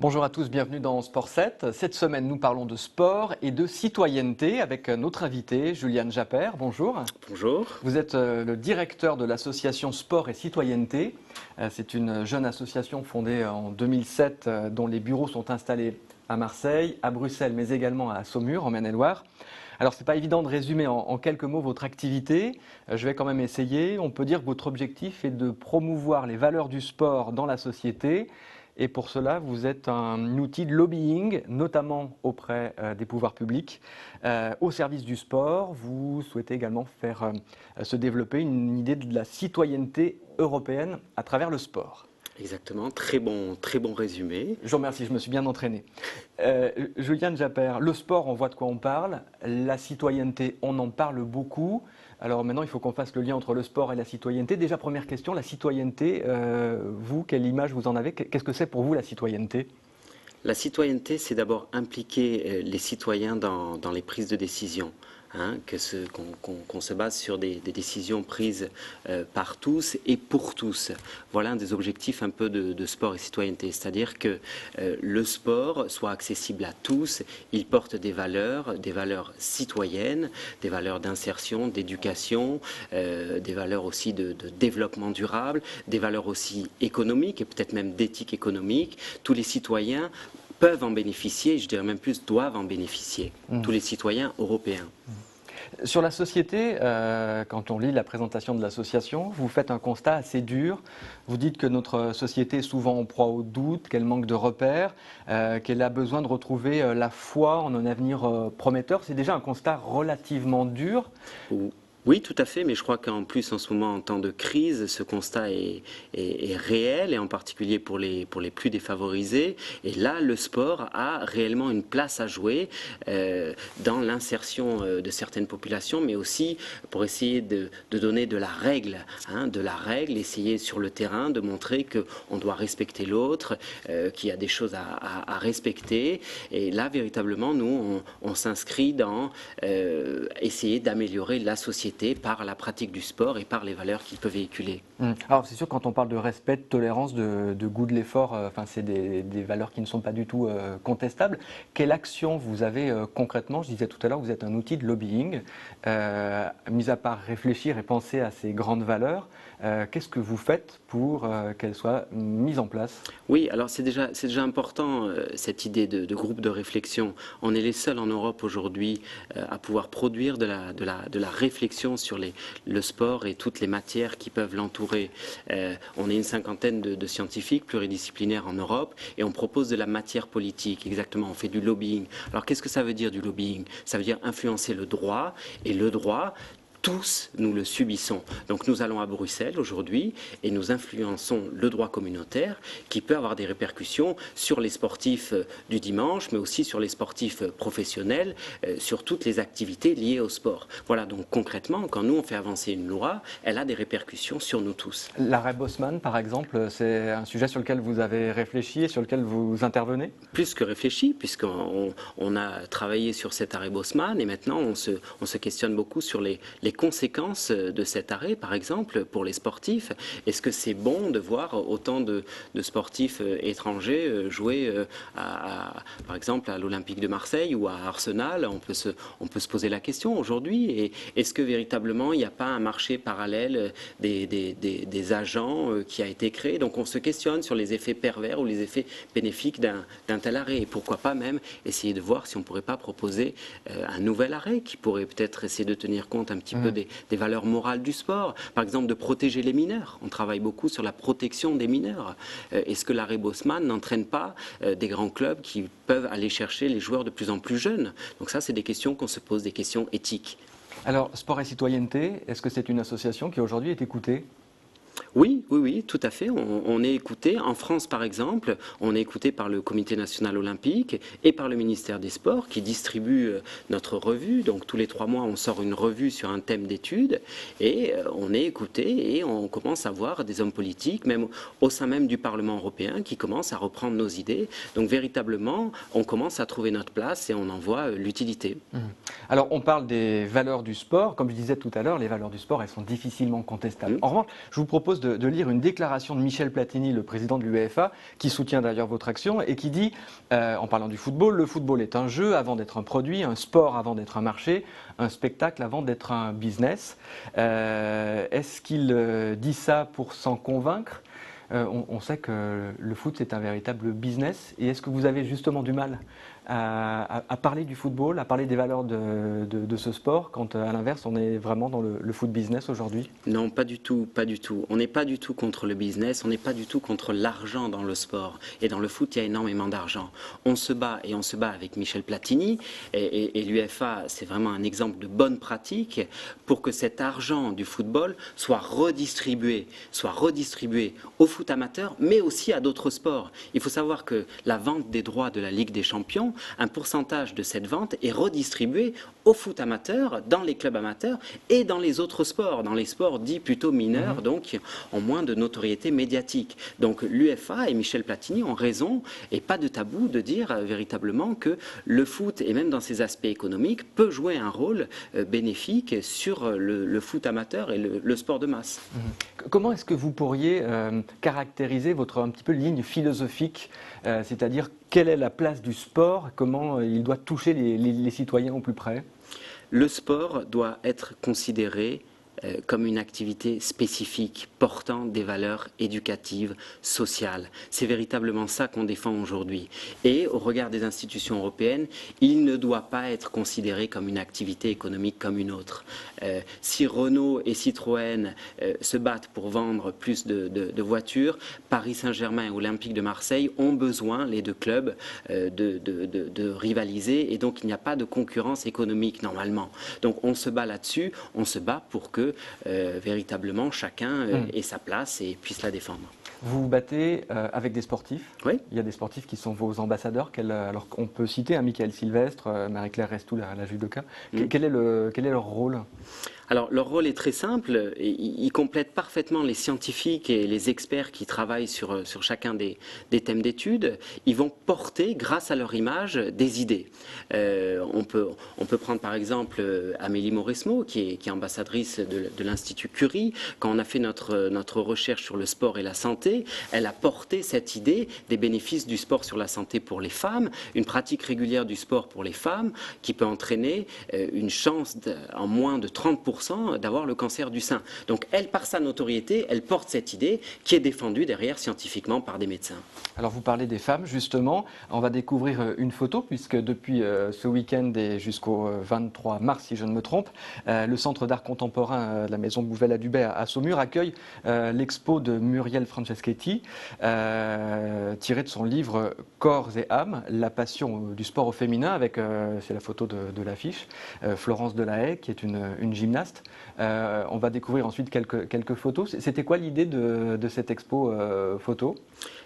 Bonjour à tous, bienvenue dans Sport 7. Cette semaine, nous parlons de sport et de citoyenneté avec notre invité, Juliane Japper. Bonjour. Bonjour. Vous êtes le directeur de l'association Sport et Citoyenneté. C'est une jeune association fondée en 2007 dont les bureaux sont installés à Marseille, à Bruxelles, mais également à Saumur, en Maine-et-Loire. Alors, ce n'est pas évident de résumer en quelques mots votre activité. Je vais quand même essayer. On peut dire que votre objectif est de promouvoir les valeurs du sport dans la société. Et pour cela, vous êtes un outil de lobbying, notamment auprès des pouvoirs publics, au service du sport. Vous souhaitez également faire se développer une idée de la citoyenneté européenne à travers le sport. Exactement, très bon résumé. Je vous remercie, je me suis bien entraîné. Juliane Japper, le sport, on voit de quoi on parle. La citoyenneté, on en parle beaucoup. Alors maintenant, il faut qu'on fasse le lien entre le sport et la citoyenneté. Déjà, première question, la citoyenneté, vous, quelle image vous en avez? Qu'est-ce que c'est pour vous la citoyenneté? La citoyenneté, c'est d'abord impliquer les citoyens dans les prises de décision. Qu'on se base sur des décisions prises par tous et pour tous. Voilà un des objectifs un peu de sport et citoyenneté, c'est-à-dire que le sport soit accessible à tous, il porte des valeurs citoyennes, des valeurs d'insertion, d'éducation, des valeurs aussi de développement durable, des valeurs aussi économiques et peut-être même d'éthique économique. Tous les citoyens peuvent en bénéficier, je dirais même plus doivent en bénéficier, tous les citoyens européens. Sur la société, quand on lit la présentation de l'association, vous faites un constat assez dur. Vous dites que notre société est souvent en proie au doute, qu'elle manque de repères, qu'elle a besoin de retrouver la foi en un avenir prometteur. C'est déjà un constat relativement dur. Oui, tout à fait, mais je crois qu'en plus, en ce moment, en temps de crise, ce constat est réel, et en particulier pour les plus défavorisés. Et là, le sport a réellement une place à jouer dans l'insertion de certaines populations, mais aussi pour essayer de donner de la règle, essayer sur le terrain de montrer qu'on doit respecter l'autre, qu'il y a des choses à respecter. Et là, véritablement, nous, on s'inscrit dans essayer d'améliorer la société par la pratique du sport et par les valeurs qu'il peut véhiculer. Alors c'est sûr, quand on parle de respect, de tolérance, de goût de l'effort, c'est des valeurs qui ne sont pas du tout contestables. Quelle action vous avez concrètement? Je disais tout à l'heure, vous êtes un outil de lobbying. Mis à part réfléchir et penser à ces grandes valeurs, qu'est-ce que vous faites pour qu'elles soient mises en place? Oui, alors c'est déjà important cette idée de groupe de réflexion. On est les seuls en Europe aujourd'hui à pouvoir produire de la réflexion sur le sport et toutes les matières qui peuvent l'entourer. On est une cinquantaine de scientifiques pluridisciplinaires en Europe et on propose de la matière politique, exactement, on fait du lobbying. Alors qu'est-ce que ça veut dire du lobbying? Ça veut dire influencer le droit, et le droit, tous, nous le subissons. Donc nous allons à Bruxelles aujourd'hui et nous influençons le droit communautaire qui peut avoir des répercussions sur les sportifs du dimanche, mais aussi sur les sportifs professionnels, sur toutes les activités liées au sport. Voilà, donc concrètement, quand nous on fait avancer une loi, elle a des répercussions sur nous tous. L'arrêt Bosman, par exemple, c'est un sujet sur lequel vous avez réfléchi et sur lequel vous intervenez? Plus que réfléchi, puisqu'on a travaillé sur cet arrêt Bosman et maintenant on se questionne beaucoup sur les conséquences de cet arrêt, par exemple, pour les sportifs. Est-ce que c'est bon de voir autant de sportifs étrangers jouer, par exemple, à l'Olympique de Marseille ou à Arsenal? On peut se poser la question aujourd'hui. Et est-ce que véritablement il n'y a pas un marché parallèle des agents qui a été créé? Donc on se questionne sur les effets pervers ou les effets bénéfiques d'un tel arrêt. Et pourquoi pas même essayer de voir si on ne pourrait pas proposer un nouvel arrêt qui pourrait peut-être essayer de tenir compte un petit peu des valeurs morales du sport. Par exemple, de protéger les mineurs. On travaille beaucoup sur la protection des mineurs. Est-ce que l'arrêt Bosman n'entraîne pas des grands clubs qui peuvent aller chercher les joueurs de plus en plus jeunes? Donc ça, c'est des questions qu'on se pose, des questions éthiques. Alors, Sport et Citoyenneté, est-ce que c'est une association qui aujourd'hui est écoutée? Oui, tout à fait. On est écouté. En France, par exemple, on est écouté par le Comité national olympique et par le ministère des Sports qui distribue notre revue. Donc tous les 3 mois, on sort une revue sur un thème d'étude et on est écouté et on commence à voir des hommes politiques, même au sein même du Parlement européen, qui commencent à reprendre nos idées. Donc véritablement, on commence à trouver notre place et on en voit l'utilité. Alors, on parle des valeurs du sport. Comme je disais tout à l'heure, les valeurs du sport, elles sont difficilement contestables. En revanche, je vous propose de lire une déclaration de Michel Platini, le président de l'UEFA, qui soutient d'ailleurs votre action, et qui dit, en parlant du football, le football est un jeu avant d'être un produit, un sport avant d'être un marché, un spectacle avant d'être un business. Est-ce qu'il dit ça pour s'en convaincre? On sait que le foot, c'est un véritable business. Et est-ce que vous avez justement du mal à parler du football, à parler des valeurs de ce sport, quand à l'inverse, on est vraiment dans le foot business aujourd'hui? Non, pas du tout, pas du tout. On n'est pas du tout contre le business, on n'est pas du tout contre l'argent dans le sport. Et dans le foot, il y a énormément d'argent. On se bat, et on se bat avec Michel Platini, et l'UEFA, c'est vraiment un exemple de bonne pratique pour que cet argent du football soit redistribué au foot amateur, mais aussi à d'autres sports. Il faut savoir que la vente des droits de la Ligue des Champions, un pourcentage de cette vente est redistribué au foot amateur, dans les clubs amateurs et dans les autres sports, dans les sports dits plutôt mineurs, donc ont moins de notoriété médiatique. Donc l'UEFA et Michel Platini ont raison, et pas de tabou de dire véritablement que le foot, et même dans ses aspects économiques, peut jouer un rôle bénéfique sur le foot amateur et le sport de masse. Comment est-ce que vous pourriez caractériser votre un petit peu ligne philosophique, c'est-à-dire quelle est la place du sport, comment il doit toucher les citoyens au plus près? Le sport doit être considéré comme une activité spécifique portant des valeurs éducatives, sociales. C'est véritablement ça qu'on défend aujourd'hui. Et au regard des institutions européennes, il ne doit pas être considéré comme une activité économique comme une autre. Si Renault et Citroën se battent pour vendre plus de voitures, Paris Saint-Germain et Olympique de Marseille ont besoin, les deux clubs, de rivaliser, et donc il n'y a pas de concurrence économique normalement. Donc on se bat là-dessus, on se bat pour que véritablement chacun ait sa place et puisse la défendre. Vous vous battez avec des sportifs. Oui. Il y a des sportifs qui sont vos ambassadeurs. Alors qu'on peut citer Michael Sylvestre, Marie-Claire Restou, la judoka. Quel est leur rôle? Alors, leur rôle est très simple. Ils complètent parfaitement les scientifiques et les experts qui travaillent sur chacun des thèmes d'études. Ils vont porter, grâce à leur image, des idées. On peut prendre par exemple Amélie Mauresmo, qui est ambassadrice de l'Institut Curie. Quand on a fait notre recherche sur le sport et la santé, elle a porté cette idée des bénéfices du sport sur la santé pour les femmes, une pratique régulière du sport pour les femmes qui peut entraîner une chance en moins de 30% d'avoir le cancer du sein. Donc elle, par sa notoriété, elle porte cette idée qui est défendue derrière scientifiquement par des médecins. Alors vous parlez des femmes justement, on va découvrir une photo puisque depuis ce week-end et jusqu'au 23 mars si je ne me trompe, le Centre d'art contemporain de la Maison Bouvel-Adubet à Saumur accueille l'expo de Muriel Franceschetti tirée de son livre Corps et âme, la passion du sport au féminin avec, c'est la photo de l'affiche, Florence Delahaye qui est une gymnaste. On va découvrir ensuite quelques photos. C'était quoi l'idée de cette expo photo?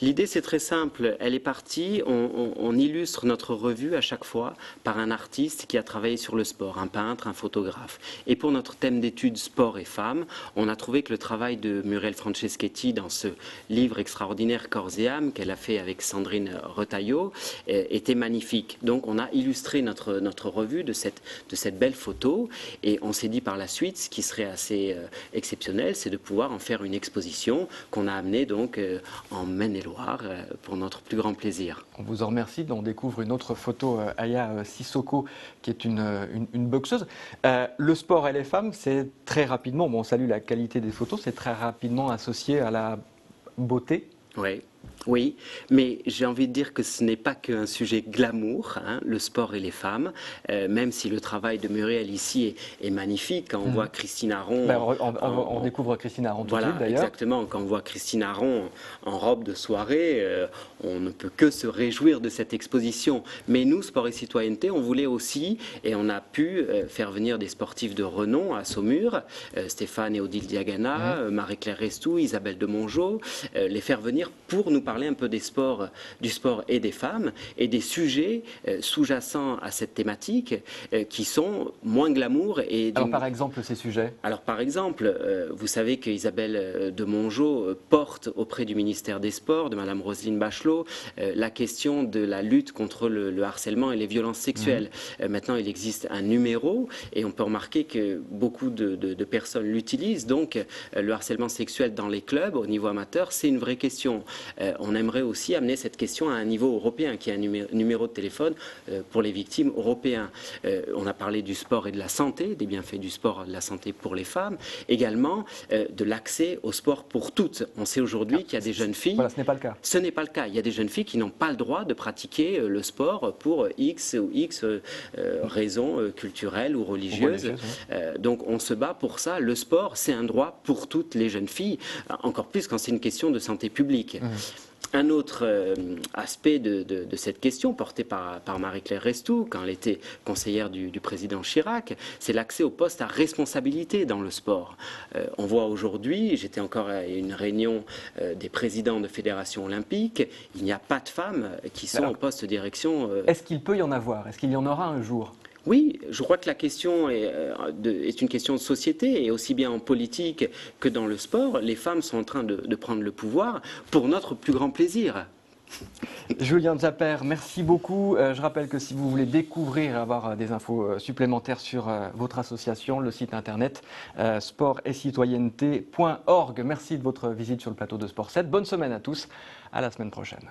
L'idée, c'est très simple. Elle est partie, on illustre notre revue à chaque fois par un artiste qui a travaillé sur le sport, un peintre, un photographe. Et pour notre thème d'études sport et femmes, on a trouvé que le travail de Muriel Franceschetti dans ce livre extraordinaire Corps et âme qu'elle a fait avec Sandrine Retailleau était magnifique. Donc on a illustré notre revue de cette belle photo et on s'est dit par la suite, ce qui serait assez exceptionnel, c'est de pouvoir en faire une exposition qu'on a amenée donc en Maine-et-Loire pour notre plus grand plaisir. On vous en remercie. On découvre une autre photo, Aya Sissoko, qui est une boxeuse. Le sport et les femmes, c'est très rapidement, on salue la qualité des photos, c'est très rapidement associé à la beauté. Oui, mais j'ai envie de dire que ce n'est pas qu'un sujet glamour, le sport et les femmes, même si le travail de Muriel ici est magnifique. Quand on voit Christine Aron... on découvre Christine Aron tout de suite d'ailleurs. Exactement, quand on voit Christine Aron en robe de soirée, on ne peut que se réjouir de cette exposition. Mais nous, Sport et Citoyenneté, on voulait aussi, et on a pu faire venir des sportifs de renom à Saumur, Stéphane et Odile Diagana, Marie-Claire Restou, Isabelle de Mongeau, les faire venir pour nous nous parler un peu du sport et des femmes et des sujets sous-jacents à cette thématique qui sont moins glamour. Alors par exemple ces sujets? Alors par exemple, vous savez qu'Isabelle de Mongeau porte auprès du ministère des Sports, de Madame Roselyne Bachelot, la question de la lutte contre le harcèlement et les violences sexuelles. Maintenant, il existe un numéro et on peut remarquer que beaucoup de personnes l'utilisent. Donc le harcèlement sexuel dans les clubs au niveau amateur, c'est une vraie question. On aimerait aussi amener cette question à un niveau européen, qui est un numéro de téléphone pour les victimes européens. On a parlé du sport et de la santé, des bienfaits du sport et de la santé pour les femmes, également de l'accès au sport pour toutes. On sait aujourd'hui qu'il y a des jeunes filles... Voilà, ce n'est pas le cas. Ce n'est pas le cas. Il y a des jeunes filles qui n'ont pas le droit de pratiquer le sport pour X ou X raisons culturelles ou religieuses. Donc on se bat pour ça. Le sport, c'est un droit pour toutes les jeunes filles, encore plus quand c'est une question de santé publique. Un autre aspect de cette question portée par Marie-Claire Restou, quand elle était conseillère du président Chirac, c'est l'accès aux postes à responsabilité dans le sport. On voit aujourd'hui, j'étais encore à une réunion des présidents de fédérations olympiques, il n'y a pas de femmes qui sont au poste de direction. Est-ce qu'il peut y en avoir? Est-ce qu'il y en aura un jour? Oui, je crois que la question est une question de société, et aussi bien en politique que dans le sport, les femmes sont en train de prendre le pouvoir pour notre plus grand plaisir. Julien Japper, merci beaucoup. Je rappelle que si vous voulez découvrir et avoir des infos supplémentaires sur votre association, le site internet sport-et-citoyenneté.org. Merci de votre visite sur le plateau de Sport 7. Bonne semaine à tous, à la semaine prochaine.